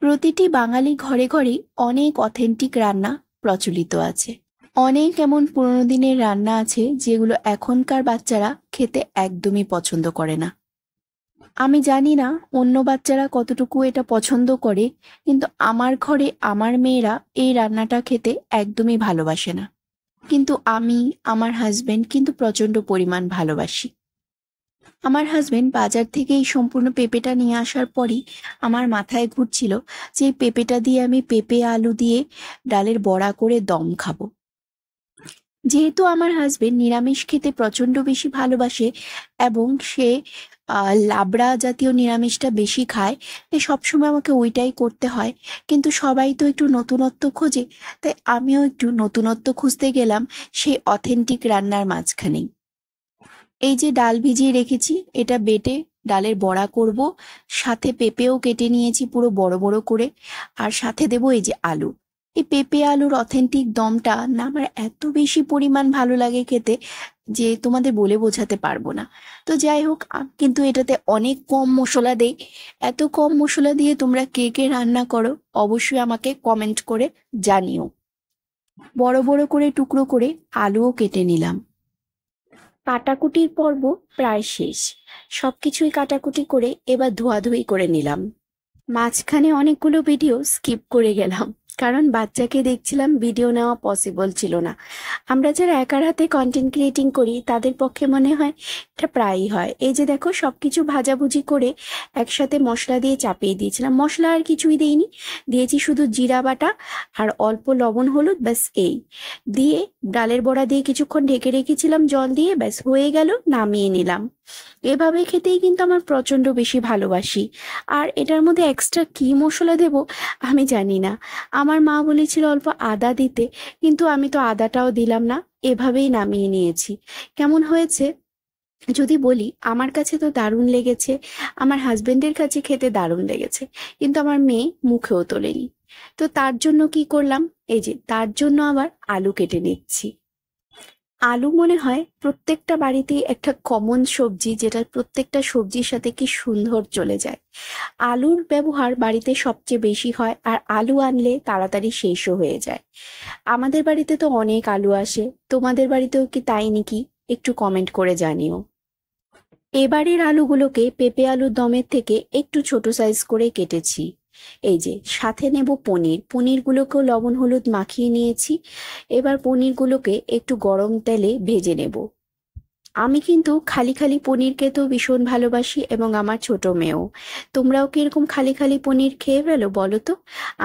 প্রতিটি বাঙালি ঘরে ঘরে অনেক অথেন্টিক রান্না প্রচলিত আছে। অনেক এমন পুরনো দিনের রান্না আছে যেগুলো এখনকার বাচ্চারা খেতে একদমই পছন্দ করে না। আমি জানি না অন্য বাচ্চারা কতটুকু এটা পছন্দ করে, কিন্তু আমার ঘরে আমার মেয়েরা এই রান্নাটা খেতে একদমই ভালোবাসে না। কিন্তু আমি, আমার হাজবেন্ড কিন্তু প্রচণ্ড পরিমাণ ভালোবাসি। আমার হাজবেন্ড বাজার থেকে এই সম্পূর্ণ পেঁপেটা নিয়ে আসার পরই আমার মাথায় ঘুরছিল যে এই পেঁপেটা দিয়ে আমি পেঁপে আলু দিয়ে ডালের বড়া করে দম খাবো। যেহেতু আমার হাজবেন্ড নিরামিষ খেতে প্রচণ্ড বেশি ভালোবাসে এবং সে লাবড়া জাতীয় নিরামিষটা বেশি খায়, তাই সবসময় আমাকে ওইটাই করতে হয়। কিন্তু সবাই তো একটু নতুনত্ব খোঁজে, তাই আমিও একটু নতুনত্ব খুঁজতে গেলাম সেই অথেন্টিক রান্নার মাঝখানেই। এই যে ডাল ভিজিয়ে রেখেছি, এটা বেটে ডালের বড়া করব। সাথে পেঁপেও কেটে নিয়েছি পুরো বড় বড় করে, আর সাথে দেবো এই যে আলু। এই পেঁপে আলুর অথেন্টিক দমটা না আমার এত বেশি পরিমাণ ভালো লাগে খেতে যে তোমাদের বলে বোঝাতে পারবো না। তো যাই হোক, কিন্তু এটাতে অনেক কম মশলা দেই। এত কম মশলা দিয়ে তোমরা কে কে রান্না করো অবশ্যই আমাকে কমেন্ট করে জানিও। বড় বড় করে টুকরো করে আলুও কেটে নিলাম। কাটাকুটির পর্ব প্রায় শেষ। সবকিছুই কাটাকুটি করে এবার ধোয়াধুয়ি করে নিলাম। মাঝখানে অনেকগুলো ভিডিও স্কিপ করে গেলাম, কারণ বাচ্চাকে দেখছিলাম, ভিডিও নেওয়া পসিবল ছিল না। আমরা যারা একার হাতে কন্টেন্ট ক্রিয়েটিং করি তাদের পক্ষে মনে হয় এটা প্রায়ই হয়। এই যে দেখো, সবকিছু ভাজাভুজি করে একসাথে মশলা দিয়ে চাপিয়ে দিয়েছিলাম। মশলা আর কিছুই দিইনি, দিয়েছি শুধু জিরা বাটা আর অল্প লবণ হলুদ, ব্যাস এই দিয়ে ডালের বড়া দিয়ে কিছুক্ষণ ঢেকে রেখেছিলাম জল দিয়ে, ব্যাস হয়ে গেল, নামিয়ে নিলাম। এভাবে খেতেই কিন্তু আমার প্রচণ্ড বেশি ভালোবাসি। আর এটার মধ্যে এক্সট্রা কী মশলা দেব আমি জানি না। আমার মা বলেছিল অল্প আদা দিতে, কিন্তু আমি তো আদাটাও দিলাম না, এভাবেই নামিয়ে নিয়েছি। কেমন হয়েছে যদি বলি, আমার কাছে তো দারুণ লেগেছে, আমার হাজবেন্ডের কাছে খেতে দারুণ লেগেছে, কিন্তু আমার মেয়ে মুখেও তোলেনি। তো তার জন্য কি করলাম, এই যে তার জন্য আবার আলু কেটে নিচ্ছি। আলু মনে হয় প্রত্যেকটা বাড়িতেই একটা কমন সবজি, যেটা প্রত্যেকটা সবজির সাথে কি সুন্দর চলে যায়। আলুর ব্যবহার বাড়িতে সবচেয়ে বেশি হয়, আর আলু আনলে তাড়াতাড়ি শেষও হয়ে যায়। আমাদের বাড়িতে তো অনেক আলু আসে, তোমাদের বাড়িতেও কি তাই নাকি? একটু কমেন্ট করে জানিও। এবারের আলুগুলোকে পেঁপে আলুর দমের থেকে একটু ছোট সাইজ করে কেটেছি। এই যে সাথে নেব পনির, পনিরগুলোকেও লবণ হলুদ মাখিয়ে নিয়েছি। এবার পনিরগুলোকে একটু গরম তেলে ভেজে নেব। আমি কিন্তু খালি খালি পনির খেতেও ভীষণ ভালোবাসি, এবং আমার ছোট মেয়েও। তোমরাও কি এরকম খালি খালি পনির খেয়ে ফেলো বলো তো?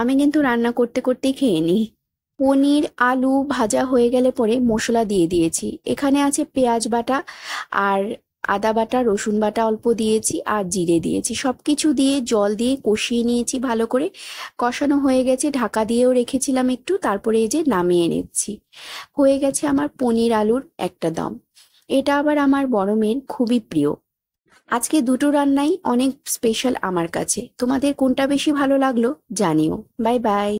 আমি কিন্তু রান্না করতে করতেই খেয়ে নিই। পনির আলু ভাজা হয়ে গেলে পরে মশলা দিয়ে দিয়েছি। এখানে আছে পেঁয়াজ বাটা আর আদা বাটা, রসুন বাটা অল্প দিয়েছি, আর জিরে দিয়েছি। সব কিছু দিয়ে জল দিয়ে কষিয়ে নিয়েছি ভালো করে। কষানো হয়ে গেছে, ঢাকা দিয়েও রেখেছিলাম একটু, তারপরে এই যে নামিয়ে নিচ্ছি। হয়ে গেছে আমার পনির আলুর একটা দম। এটা আবার আমার বড় মেয়ের খুবই প্রিয়। আজকে দুটো রান্নাই অনেক স্পেশাল আমার কাছে। তোমাদের কোনটা বেশি ভালো লাগলো জানিও। Bye bye.